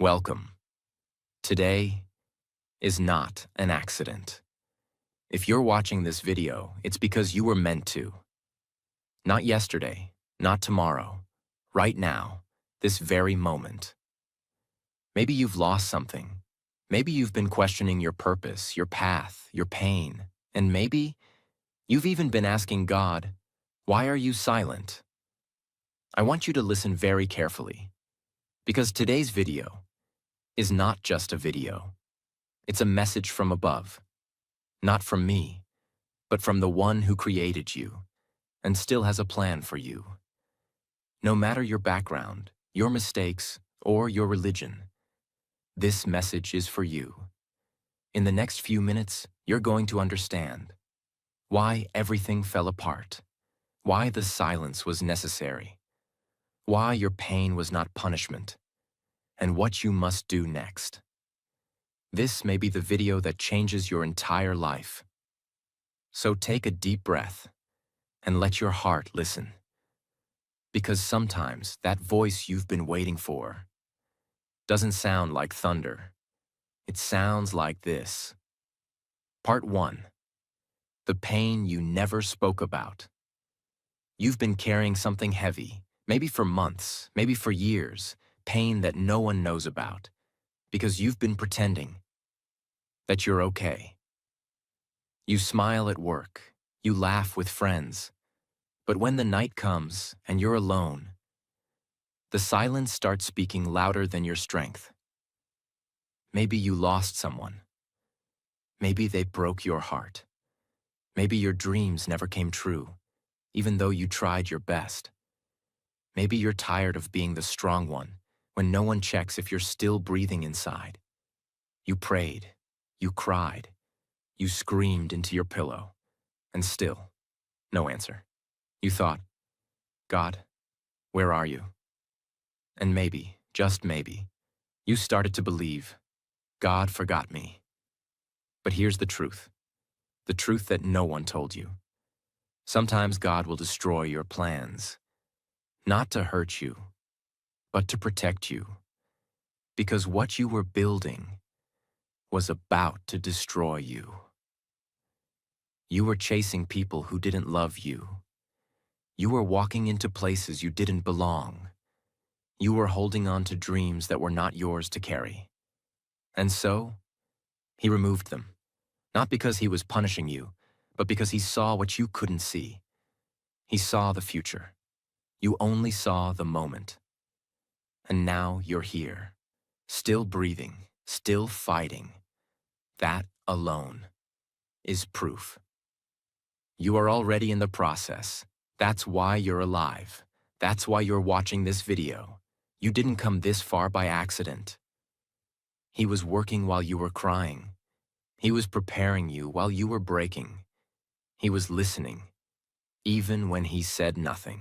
Welcome. Today is not an accident. If you're watching this video, it's because you were meant to. Not yesterday, not tomorrow, right now, this very moment. Maybe you've lost something. Maybe you've been questioning your purpose, your path, your pain, and maybe you've even been asking God, why are you silent? I want you to listen very carefully, because today's video is not just a video. It's a message from above, not from me, but from the one who created you and still has a plan for you. No matter your background, your mistakes, or your religion, this message is for you. In the next few minutes, you're going to understand why everything fell apart, why the silence was necessary, why your pain was not punishment, and what you must do next. This may be the video that changes your entire life. So take a deep breath and let your heart listen. Because sometimes that voice you've been waiting for doesn't sound like thunder. It sounds like this. Part 1. The pain you never spoke about. You've been carrying something heavy, maybe for months, maybe for years, pain that no one knows about, because you've been pretending that you're okay. You smile at work, you laugh with friends, but when the night comes and you're alone, the silence starts speaking louder than your strength. Maybe you lost someone. Maybe they broke your heart. Maybe your dreams never came true, even though you tried your best. Maybe you're tired of being the strong one when no one checks if you're still breathing inside. You prayed, you cried, you screamed into your pillow, and still, no answer. You thought, God, where are you? And maybe, just maybe, you started to believe, God forgot me. But here's the truth that no one told you. Sometimes God will destroy your plans, not to hurt you, but to protect you. Because what you were building was about to destroy you. You were chasing people who didn't love you. You were walking into places you didn't belong. You were holding on to dreams that were not yours to carry. And so, he removed them, not because he was punishing you, but because he saw what you couldn't see. He saw the future. You only saw the moment. And now you're here, still breathing, still fighting. That alone is proof. You are already in the process. That's why you're alive. That's why you're watching this video. You didn't come this far by accident. He was working while you were crying. He was preparing you while you were breaking. He was listening, even when he said nothing.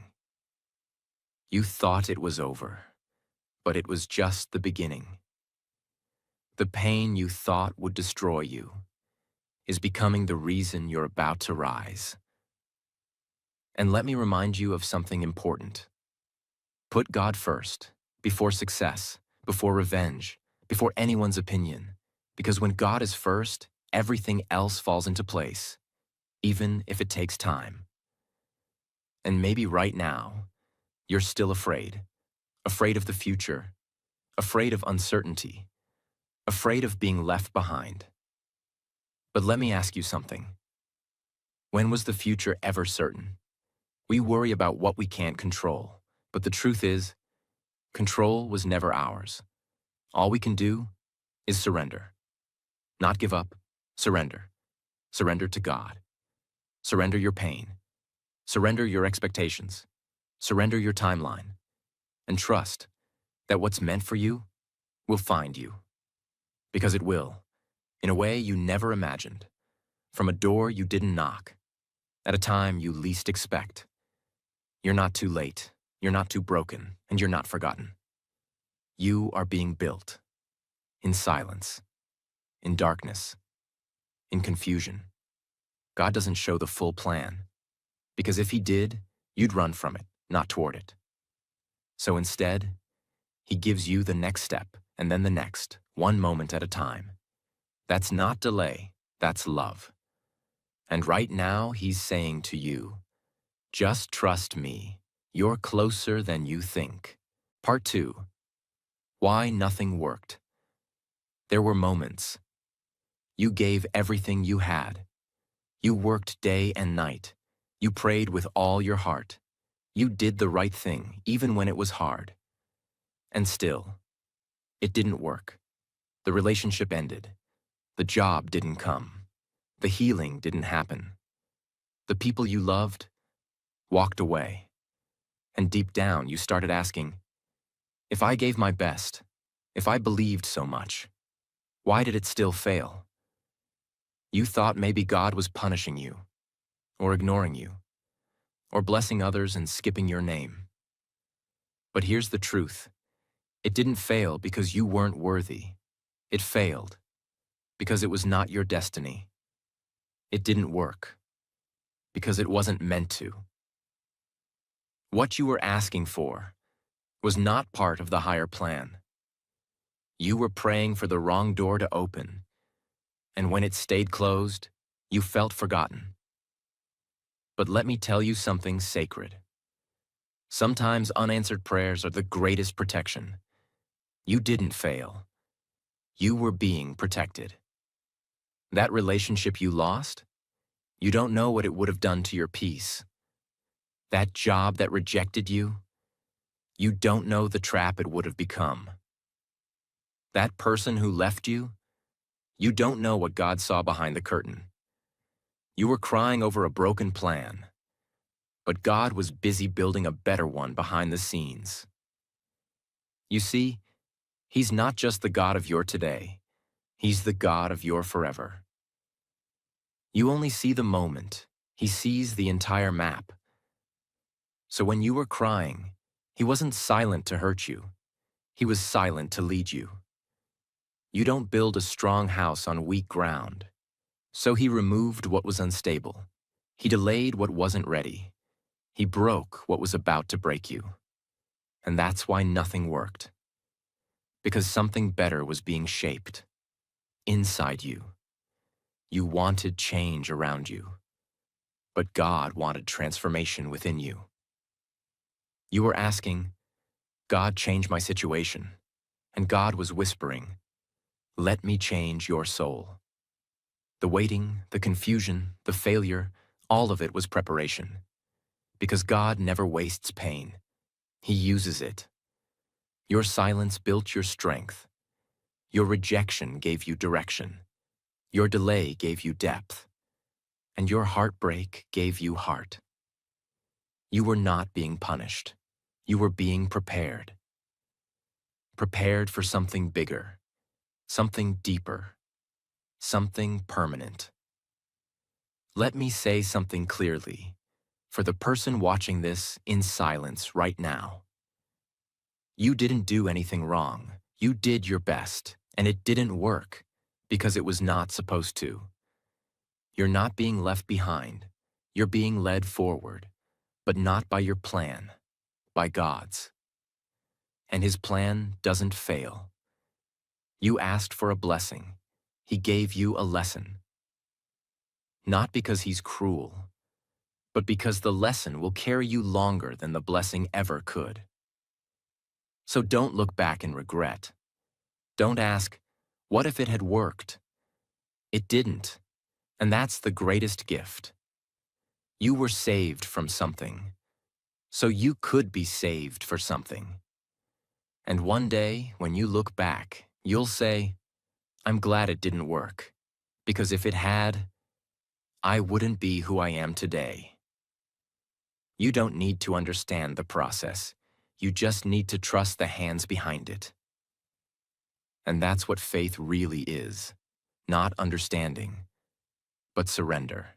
You thought it was over, but it was just the beginning. The pain you thought would destroy you is becoming the reason you're about to rise. And let me remind you of something important. Put God first, before success, before revenge, before anyone's opinion. Because when God is first, everything else falls into place, even if it takes time. And maybe right now, you're still afraid of the future, afraid of uncertainty, afraid of being left behind. But let me ask you something. When was the future ever certain? We worry about what we can't control, but the truth is, control was never ours. All we can do is surrender. Not give up, surrender. Surrender to God. Surrender your pain. Surrender your expectations. Surrender your timeline. And trust that what's meant for you will find you. Because it will, in a way you never imagined, from a door you didn't knock, at a time you least expect. You're not too late, you're not too broken, and you're not forgotten. You are being built, in silence, in darkness, in confusion. God doesn't show the full plan, because if he did, you'd run from it, not toward it. So instead, he gives you the next step, and then the next, one moment at a time. That's not delay, that's love. And right now, he's saying to you, just trust me. You're closer than you think. Part 2. Why nothing worked. There were moments. You gave everything you had. You worked day and night. You prayed with all your heart. You did the right thing, even when it was hard. And still, it didn't work. The relationship ended. The job didn't come. The healing didn't happen. The people you loved walked away. And deep down, you started asking, if I gave my best, if I believed so much, why did it still fail? You thought maybe God was punishing you, or ignoring you, or blessing others and skipping your name. But here's the truth. It didn't fail because you weren't worthy. It failed because it was not your destiny. It didn't work because it wasn't meant to. What you were asking for was not part of the higher plan. You were praying for the wrong door to open, and when it stayed closed, you felt forgotten. But let me tell you something sacred. Sometimes unanswered prayers are the greatest protection. You didn't fail. You were being protected. That relationship you lost, you don't know what it would have done to your peace. That job that rejected you, you don't know the trap it would have become. That person who left you, you don't know what God saw behind the curtain. You were crying over a broken plan, but God was busy building a better one behind the scenes. You see, He's not just the God of your today, He's the God of your forever. You only see the moment. He sees the entire map. So when you were crying, He wasn't silent to hurt you. He was silent to lead you. You don't build a strong house on weak ground. So He removed what was unstable. He delayed what wasn't ready. He broke what was about to break you. And that's why nothing worked. Because something better was being shaped inside you. You wanted change around you, but God wanted transformation within you. You were asking, God, change my situation. And God was whispering, let me change your soul. The waiting, the confusion, the failure, all of it was preparation. Because God never wastes pain. He uses it. Your silence built your strength. Your rejection gave you direction. Your delay gave you depth. And your heartbreak gave you heart. You were not being punished. You were being prepared. Prepared for something bigger, something deeper, something permanent. Let me say something clearly for the person watching this in silence right now. You didn't do anything wrong. You did your best, and it didn't work because it was not supposed to. You're not being left behind. You're being led forward, but not by your plan, by God's. And His plan doesn't fail. You asked for a blessing. He gave you a lesson. Not because He's cruel, but because the lesson will carry you longer than the blessing ever could. So don't look back in regret. Don't ask, what if it had worked? It didn't, and that's the greatest gift. You were saved from something, so you could be saved for something. And one day, when you look back, you'll say, I'm glad it didn't work, because if it had, I wouldn't be who I am today. You don't need to understand the process. You just need to trust the hands behind it. And that's what faith really is. Not understanding, but surrender.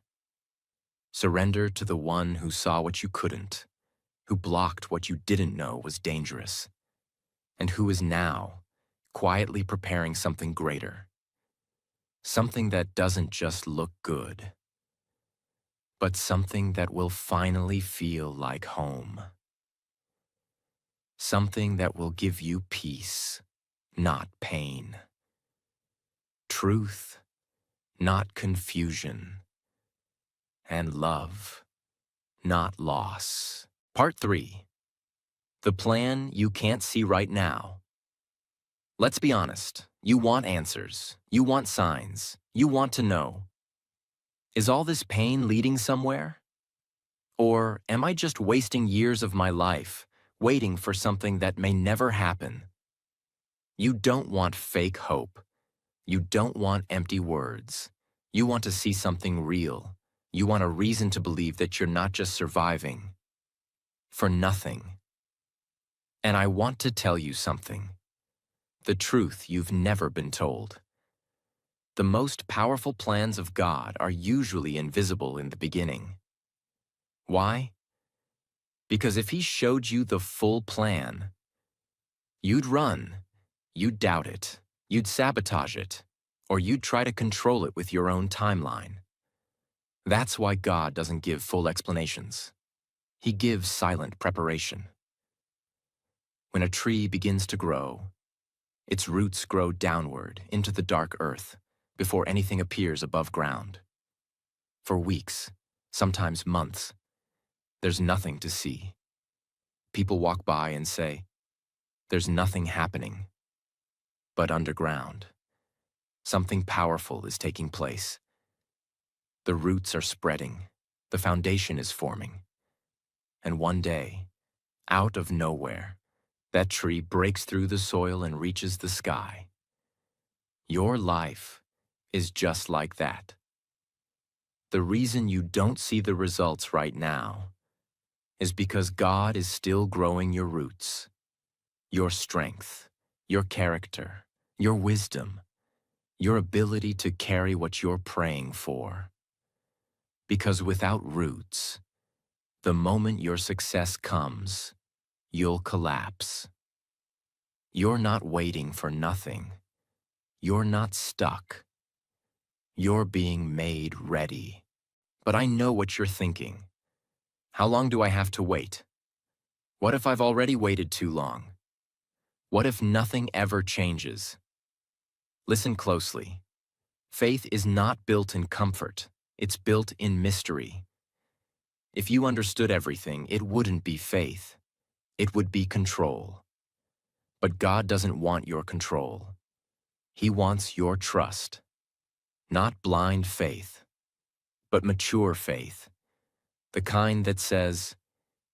Surrender to the one who saw what you couldn't, who blocked what you didn't know was dangerous, and who is now quietly preparing something greater. Something that doesn't just look good, but something that will finally feel like home. Something that will give you peace, not pain. Truth, not confusion. And love, not loss. Part 3. The plan you can't see right now. Let's be honest. You want answers. You want signs. You want to know. Is all this pain leading somewhere? Or am I just wasting years of my life waiting for something that may never happen? You don't want fake hope. You don't want empty words. You want to see something real. You want a reason to believe that you're not just surviving for nothing. And I want to tell you something. The truth you've never been told. The most powerful plans of God are usually invisible in the beginning. Why? Because if He showed you the full plan, you'd run, you'd doubt it, you'd sabotage it, or you'd try to control it with your own timeline. That's why God doesn't give full explanations. He gives silent preparation. When a tree begins to grow, its roots grow downward into the dark earth before anything appears above ground. For weeks, sometimes months, there's nothing to see. People walk by and say, "There's nothing happening." But underground, something powerful is taking place. The roots are spreading, the foundation is forming. And one day, out of nowhere, that tree breaks through the soil and reaches the sky. Your life is just like that. The reason you don't see the results right now is because God is still growing your roots, your strength, your character, your wisdom, your ability to carry what you're praying for. Because without roots, the moment your success comes, you'll collapse. You're not waiting for nothing. You're not stuck. You're being made ready. But I know what you're thinking. How long do I have to wait? What if I've already waited too long? What if nothing ever changes? Listen closely. Faith is not built in comfort. It's built in mystery. If you understood everything, it wouldn't be faith. It would be control. But God doesn't want your control. He wants your trust. Not blind faith, but mature faith. The kind that says,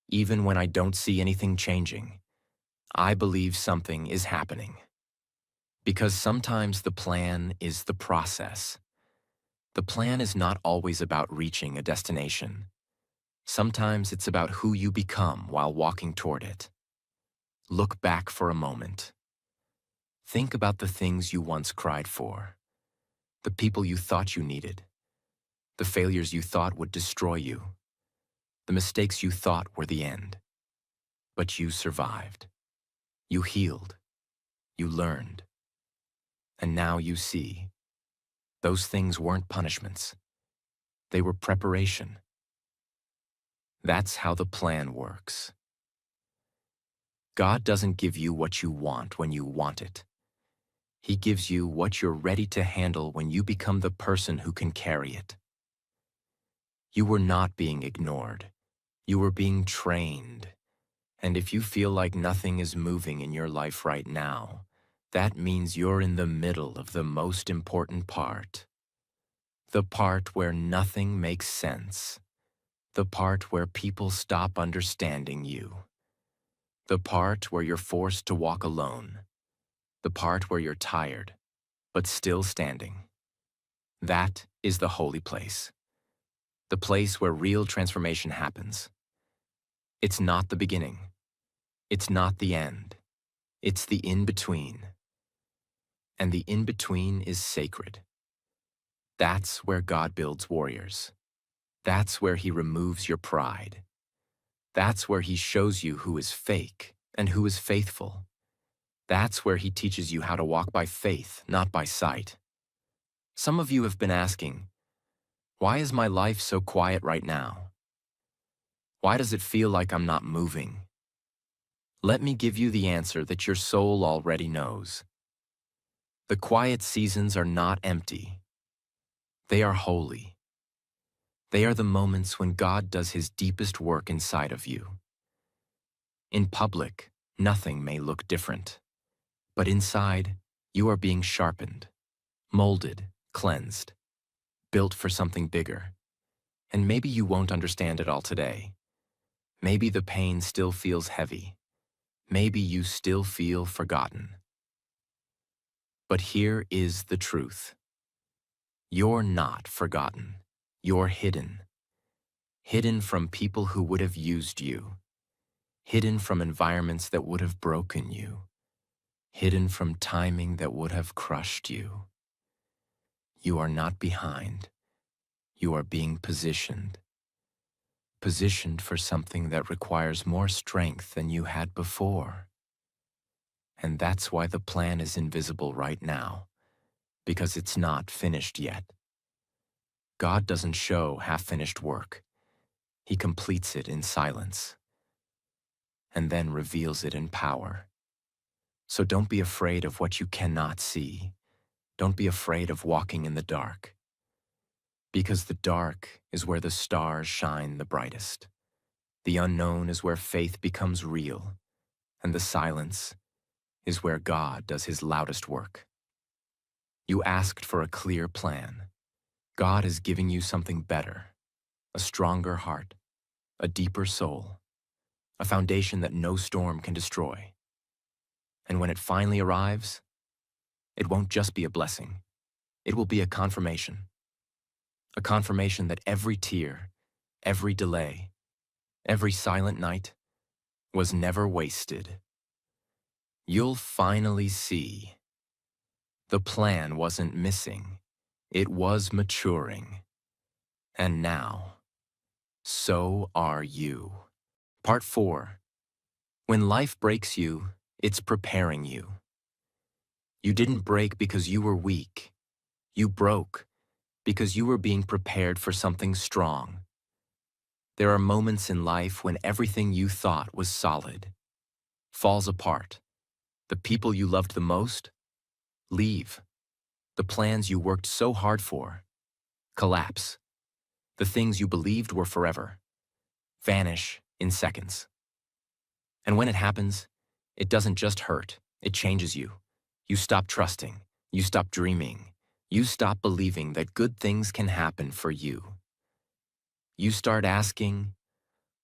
even when I don't see anything changing, I believe something is happening. Because sometimes the plan is the process. The plan is not always about reaching a destination. Sometimes it's about who you become while walking toward it. Look back for a moment. Think about the things you once cried for, the people you thought you needed, the failures you thought would destroy you, the mistakes you thought were the end. But you survived. You healed. You learned. And now you see, those things weren't punishments. They were preparation. That's how the plan works. God doesn't give you what you want when you want it. He gives you what you're ready to handle when you become the person who can carry it. You were not being ignored. You were being trained. And if you feel like nothing is moving in your life right now, that means you're in the middle of the most important part. The part where nothing makes sense. The part where people stop understanding you. The part where you're forced to walk alone. The part where you're tired, but still standing. That is the holy place. The place where real transformation happens. It's not the beginning. It's not the end. It's the in-between. And the in-between is sacred. That's where God builds warriors. That's where He removes your pride. That's where He shows you who is fake and who is faithful. That's where He teaches you how to walk by faith, not by sight. Some of you have been asking, why is my life so quiet right now? Why does it feel like I'm not moving? Let me give you the answer that your soul already knows. The quiet seasons are not empty. They are holy. They are the moments when God does his deepest work inside of you. In public, nothing may look different, but inside, you are being sharpened, molded, cleansed, built for something bigger. And maybe you won't understand it all today. Maybe the pain still feels heavy. Maybe you still feel forgotten. But here is the truth. You're not forgotten. You're hidden. Hidden from people who would have used you. Hidden from environments that would have broken you. Hidden from timing that would have crushed you. You are not behind. You are being positioned. Positioned for something that requires more strength than you had before. And that's why the plan is invisible right now, because it's not finished yet. God doesn't show half-finished work. He completes it in silence, and then reveals it in power. So don't be afraid of what you cannot see. Don't be afraid of walking in the dark, because the dark is where the stars shine the brightest. The unknown is where faith becomes real, and the silence is where God does his loudest work. You asked for a clear plan. God is giving you something better, a stronger heart, a deeper soul, a foundation that no storm can destroy. And when it finally arrives, it won't just be a blessing. It will be a confirmation that every tear, every delay, every silent night was never wasted. You'll finally see. The plan wasn't missing. It was maturing. And now, so are you. Part 4. When life breaks you, it's preparing you. You didn't break because you were weak. You broke because you were being prepared for something strong. There are moments in life when everything you thought was solid falls apart. The people you loved the most leave. The plans you worked so hard for collapse. The things you believed were forever vanish in seconds. And when it happens, it doesn't just hurt, it changes you. You stop trusting, you stop dreaming, you stop believing that good things can happen for you. You start asking,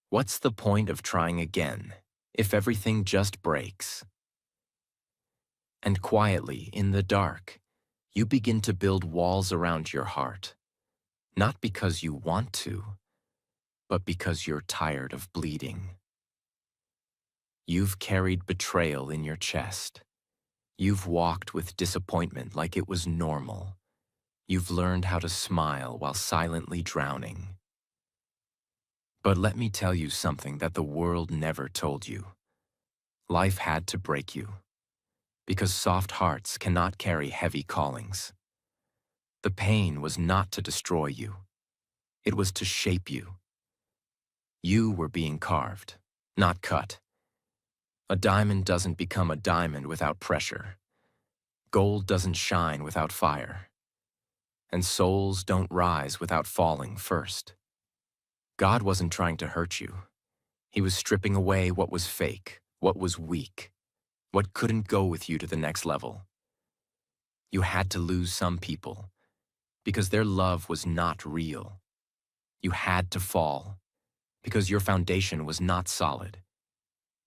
what's the point of trying again if everything just breaks? And quietly, in the dark, you begin to build walls around your heart, not because you want to, but because you're tired of bleeding. You've carried betrayal in your chest. You've walked with disappointment like it was normal. You've learned how to smile while silently drowning. But let me tell you something that the world never told you. Life had to break you, because soft hearts cannot carry heavy callings. The pain was not to destroy you. It was to shape you. You were being carved, not cut. A diamond doesn't become a diamond without pressure. Gold doesn't shine without fire. And souls don't rise without falling first. God wasn't trying to hurt you. He was stripping away what was fake, what was weak, what couldn't go with you to the next level. You had to lose some people because their love was not real. You had to fall because your foundation was not solid.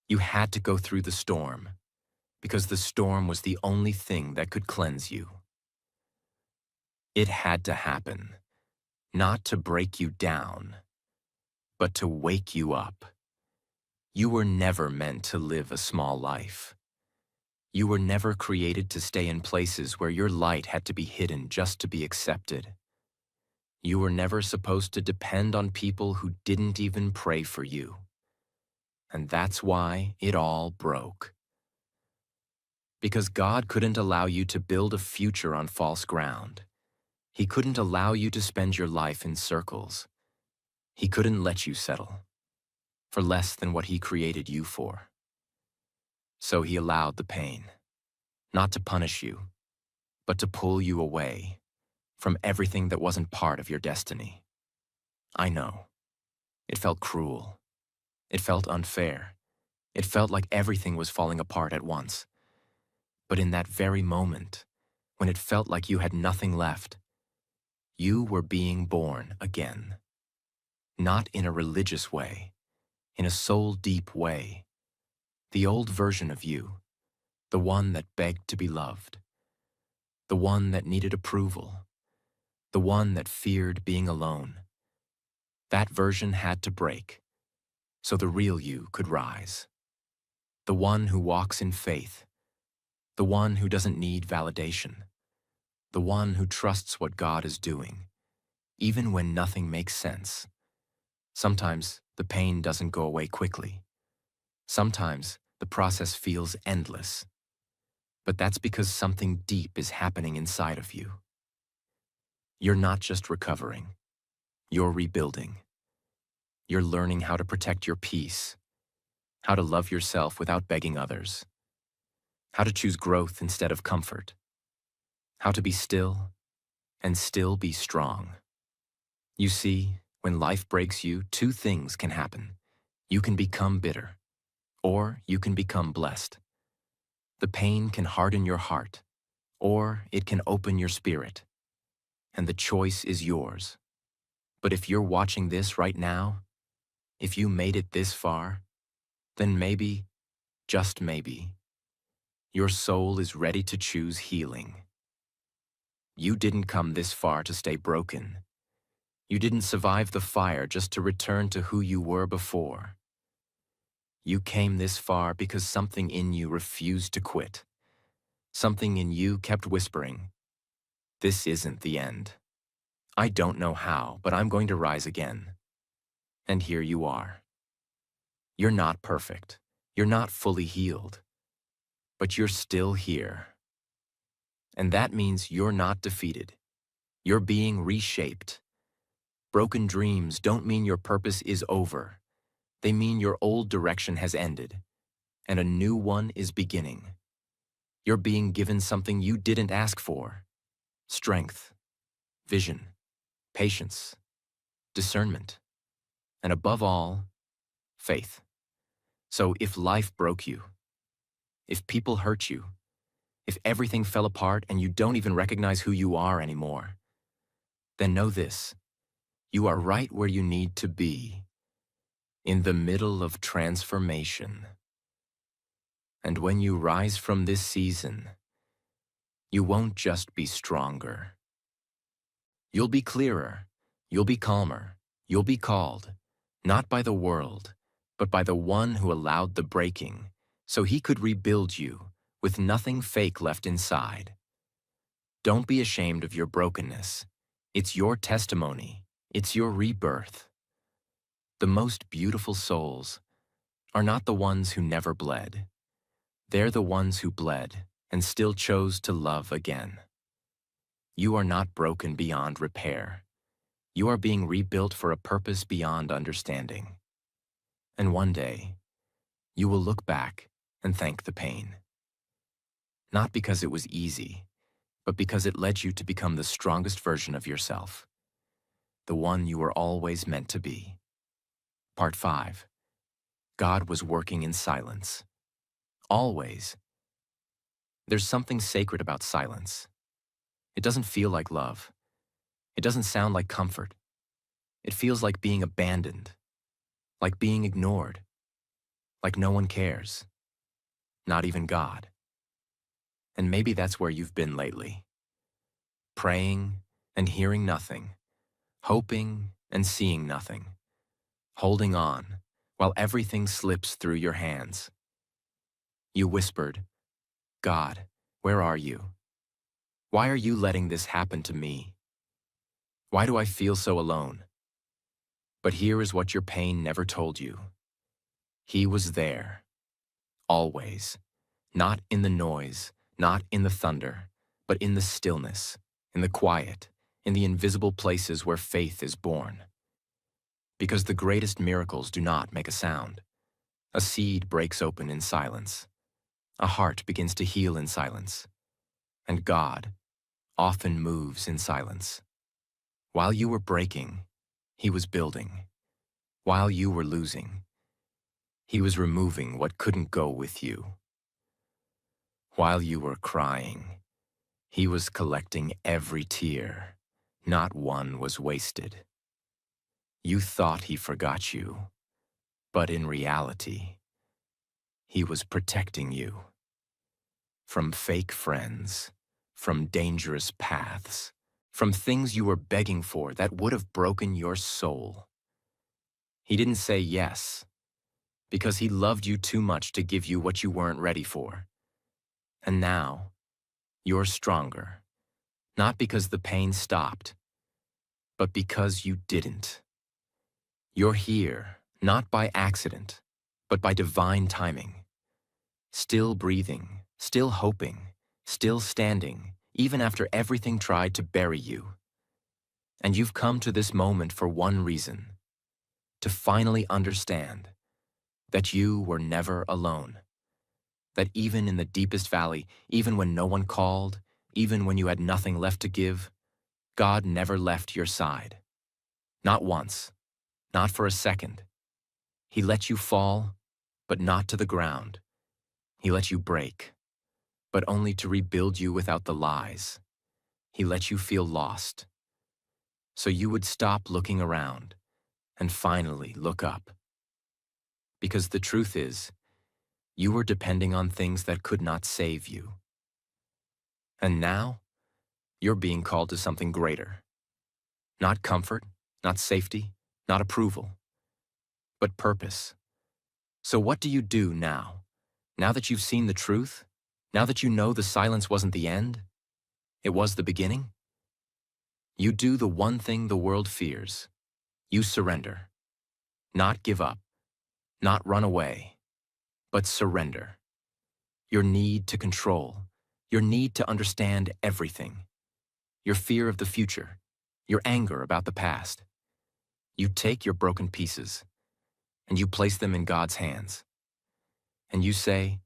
You had to go through the storm because the storm was the only thing that could cleanse you. It had to happen, not to break you down, but to wake you up. You were never meant to live a small life. You were never created to stay in places where your light had to be hidden just to be accepted. You were never supposed to depend on people who didn't even pray for you. And that's why it all broke. Because God couldn't allow you to build a future on false ground. He couldn't allow you to spend your life in circles. He couldn't let you settle for less than what he created you for. So he allowed the pain, not to punish you, but to pull you away from everything that wasn't part of your destiny. I know. It felt cruel. It felt unfair. It felt like everything was falling apart at once. But in that very moment, when it felt like you had nothing left, you were being born again. Not in a religious way, in a soul-deep way. The old version of you, the one that begged to be loved, the one that needed approval, the one that feared being alone. That version had to break, so the real you could rise. The one who walks in faith, the one who doesn't need validation, the one who trusts what God is doing, even when nothing makes sense. Sometimes the pain doesn't go away quickly. Sometimes the process feels endless. But that's because something deep is happening inside of you. You're not just recovering. You're rebuilding. You're learning how to protect your peace, how to love yourself without begging others, how to choose growth instead of comfort, how to be still and still be strong. You see, when life breaks you, two things can happen. You can become bitter, or you can become blessed. The pain can harden your heart, or it can open your spirit, and the choice is yours. But if you're watching this right now, if you made it this far, then maybe, just maybe, your soul is ready to choose healing. You didn't come this far to stay broken. You didn't survive the fire just to return to who you were before. You came this far because something in you refused to quit. Something in you kept whispering, "This isn't the end. I don't know how, but I'm going to rise again." And here you are. You're not perfect. You're not fully healed. But you're still here. And that means you're not defeated. You're being reshaped. Broken dreams don't mean your purpose is over. They mean your old direction has ended, and a new one is beginning. You're being given something you didn't ask for: strength, vision, patience, discernment, and above all, faith. So if life broke you, if people hurt you, if everything fell apart and you don't even recognize who you are anymore, then know this: you are right where you need to be, in the middle of transformation. And when you rise from this season, you won't just be stronger. You'll be clearer, you'll be calmer, you'll be called, not by the world, but by the one who allowed the breaking, so he could rebuild you with nothing fake left inside. Don't be ashamed of your brokenness. It's your testimony. It's your rebirth. The most beautiful souls are not the ones who never bled. They're the ones who bled and still chose to love again. You are not broken beyond repair. You are being rebuilt for a purpose beyond understanding. And one day, you will look back and thank the pain. Not because it was easy, but because it led you to become the strongest version of yourself, the one you were always meant to be. Part 5. God was working in silence. Always. There's something sacred about silence. It doesn't feel like love. It doesn't sound like comfort. It feels like being abandoned, like being ignored, like no one cares, not even God. And maybe that's where you've been lately. Praying and hearing nothing, hoping and seeing nothing, holding on while everything slips through your hands. You whispered, "God, where are you? Why are you letting this happen to me? Why do I feel so alone?" But here is what your pain never told you. He was there, always, not in the noise, not in the thunder, but in the stillness, in the quiet, in the invisible places where faith is born. Because the greatest miracles do not make a sound. A seed breaks open in silence. A heart begins to heal in silence. And God often moves in silence. While you were breaking, he was building. While you were losing, he was removing what couldn't go with you. While you were crying, he was collecting every tear. Not one was wasted. You thought he forgot you, but in reality, he was protecting you. From fake friends, from dangerous paths, from things you were begging for that would have broken your soul. He didn't say yes, because he loved you too much to give you what you weren't ready for. And now, you're stronger, not because the pain stopped, but because you didn't. You're here, not by accident, but by divine timing. Still breathing, still hoping, still standing, even after everything tried to bury you. And you've come to this moment for one reason: to finally understand that you were never alone. That even in the deepest valley, even when no one called, even when you had nothing left to give, God never left your side. Not once, not for a second. He let you fall, but not to the ground. He let you break, but only to rebuild you without the lies. He let you feel lost, so you would stop looking around and finally look up. Because the truth is, you were depending on things that could not save you. And now, you're being called to something greater. Not comfort, not safety, not approval, but purpose. So what do you do now? Now that you've seen the truth? Now that you know the silence wasn't the end? It was the beginning? You do the one thing the world fears. You surrender. Not give up. Not run away. But surrender. Your need to control. Your need to understand everything. Your fear of the future. Your anger about the past. You take your broken pieces and you place them in God's hands. And you say,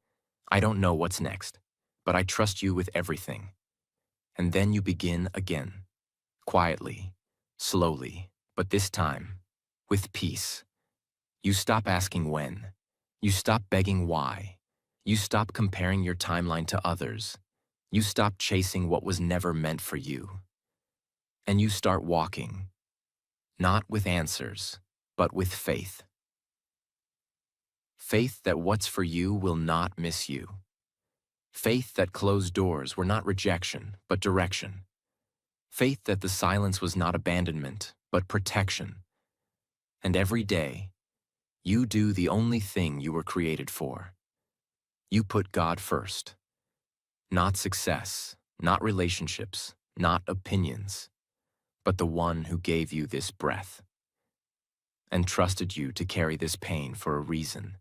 I don't know what's next, but I trust you with everything. And then you begin again, quietly, slowly, but this time, with peace. You stop asking when. You stop begging why. You stop comparing your timeline to others. You stop chasing what was never meant for you. And you start walking, not with answers, but with faith. Faith that what's for you will not miss you. Faith that closed doors were not rejection, but direction. Faith that the silence was not abandonment, but protection. And every day, you do the only thing you were created for. You put God first. Not success, not relationships, not opinions, but the one who gave you this breath and trusted you to carry this pain for a reason.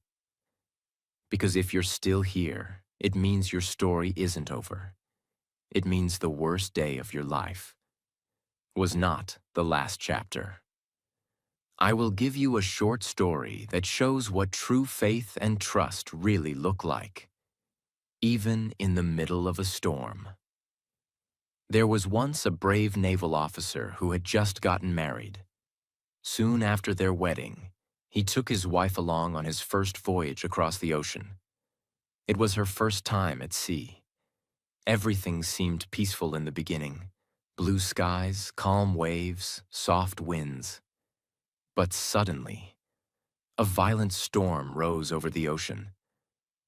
Because if you're still here, it means your story isn't over. It means the worst day of your life was not the last chapter. I will give you a short story that shows what true faith and trust really look like, even in the middle of a storm. There was once a brave naval officer who had just gotten married. Soon after their wedding, he took his wife along on his first voyage across the ocean. It was her first time at sea. Everything seemed peaceful in the beginning. Blue skies, calm waves, soft winds. But suddenly, a violent storm rose over the ocean.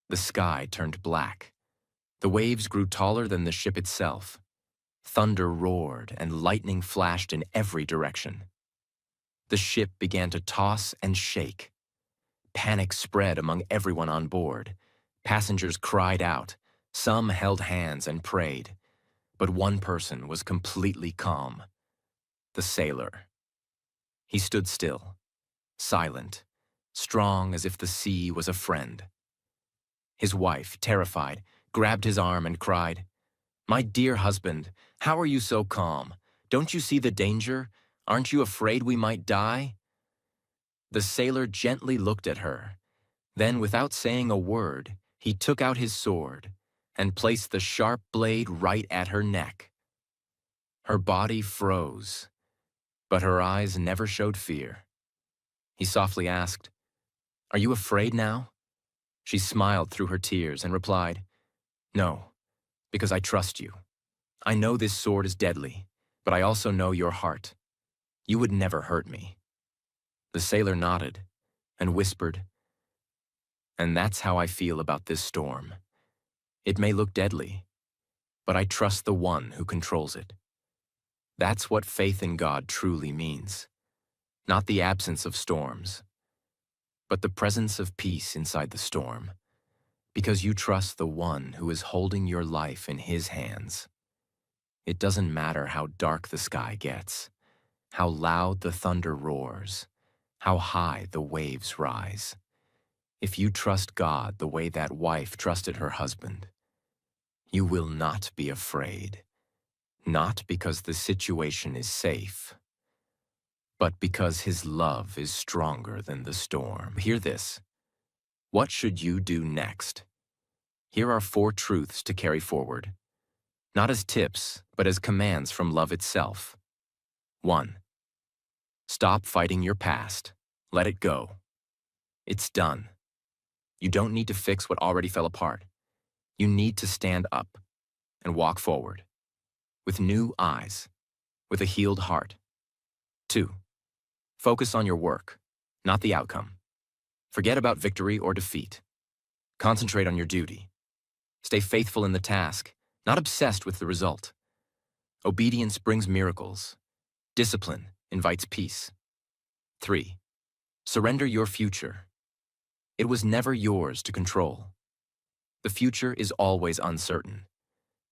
The sky turned black. The waves grew taller than the ship itself. Thunder roared and lightning flashed in every direction. The ship began to toss and shake. Panic spread among everyone on board. Passengers cried out. Some held hands and prayed. But one person was completely calm. The sailor. He stood still, silent, strong as if the sea was a friend. His wife, terrified, grabbed his arm and cried, "My dear husband, how are you so calm? Don't you see the danger? Aren't you afraid we might die?" The sailor gently looked at her. Then, without saying a word, he took out his sword and placed the sharp blade right at her neck. Her body froze, but her eyes never showed fear. He softly asked, "Are you afraid now?" She smiled through her tears and replied, "No, because I trust you. I know this sword is deadly, but I also know your heart. You would never hurt me." The sailor nodded and whispered, "And that's how I feel about this storm. It may look deadly, but I trust the one who controls it." That's what faith in God truly means. Not the absence of storms, but the presence of peace inside the storm, because you trust the one who is holding your life in his hands. It doesn't matter how dark the sky gets, how loud the thunder roars, how high the waves rise. If you trust God the way that wife trusted her husband, you will not be afraid. Not because the situation is safe, but because his love is stronger than the storm. Hear this. What should you do next? Here are 4 truths to carry forward, not as tips, but as commands from love itself. 1. Stop fighting your past. Let it go. It's done. You don't need to fix what already fell apart. You need to stand up and walk forward with new eyes, with a healed heart. 2. Focus on your work, not the outcome. Forget about victory or defeat. Concentrate on your duty. Stay faithful in the task, not obsessed with the result. Obedience brings miracles. Discipline invites peace. 3. Surrender your future. It was never yours to control. The future is always uncertain.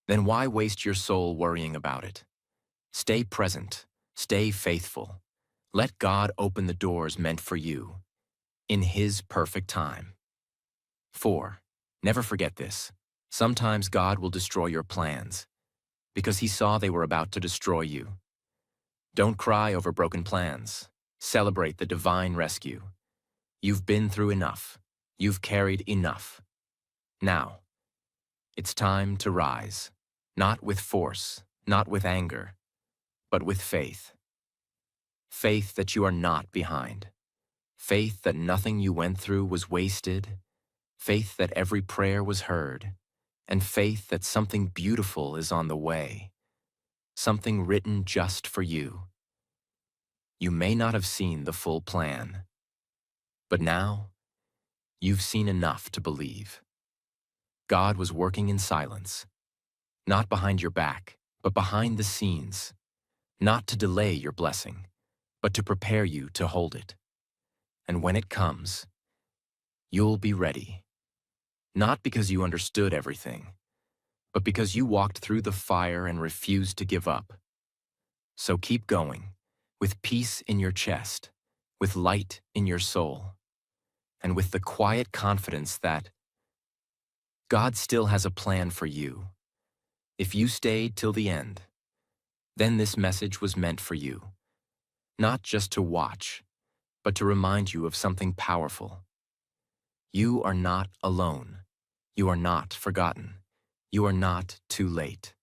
Then why waste your soul worrying about it? Stay present. Stay faithful. Let God open the doors meant for you, in His perfect time. 4. Never forget this. Sometimes God will destroy your plans, because He saw they were about to destroy you. Don't cry over broken plans. Celebrate the divine rescue. You've been through enough. You've carried enough. Now, it's time to rise, not with force, not with anger, but with faith. Faith that you are not behind. Faith that nothing you went through was wasted. Faith that every prayer was heard. And faith that something beautiful is on the way. Something written just for you. You may not have seen the full plan, but now you've seen enough to believe. God was working in silence, not behind your back, but behind the scenes, not to delay your blessing, but to prepare you to hold it. And when it comes, you'll be ready, not because you understood everything, but because you walked through the fire and refused to give up. So keep going, with peace in your chest, with light in your soul, and with the quiet confidence that God still has a plan for you. If you stayed till the end, then this message was meant for you, not just to watch, but to remind you of something powerful. You are not alone. You are not forgotten. You are not too late.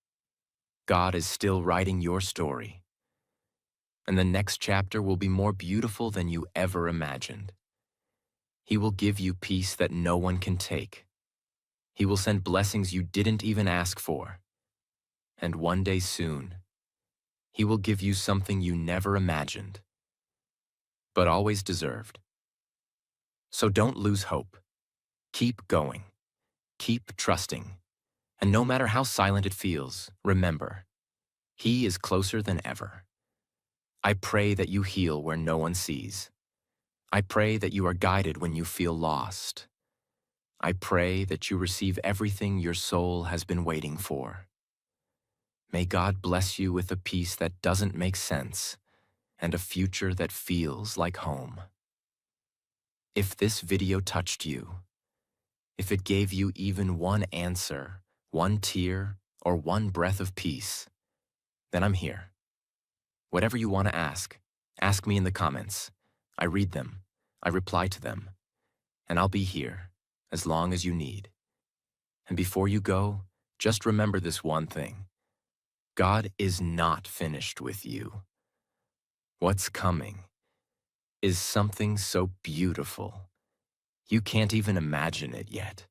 God is still writing your story, and the next chapter will be more beautiful than you ever imagined. He will give you peace that no one can take. He will send blessings you didn't even ask for. And one day soon, He will give you something you never imagined, but always deserved. So don't lose hope. Keep going. Keep trusting. And no matter how silent it feels, remember, He is closer than ever. I pray that you heal where no one sees. I pray that you are guided when you feel lost. I pray that you receive everything your soul has been waiting for. May God bless you with a peace that doesn't make sense and a future that feels like home. If this video touched you, if it gave you even one answer, one tear, or one breath of peace, then I'm here. Whatever you want to ask me in the comments. I read them, I reply to them, and I'll be here as long as you need. And before you go, just remember this one thing. God is not finished with you. What's coming is something so beautiful, you can't even imagine it yet.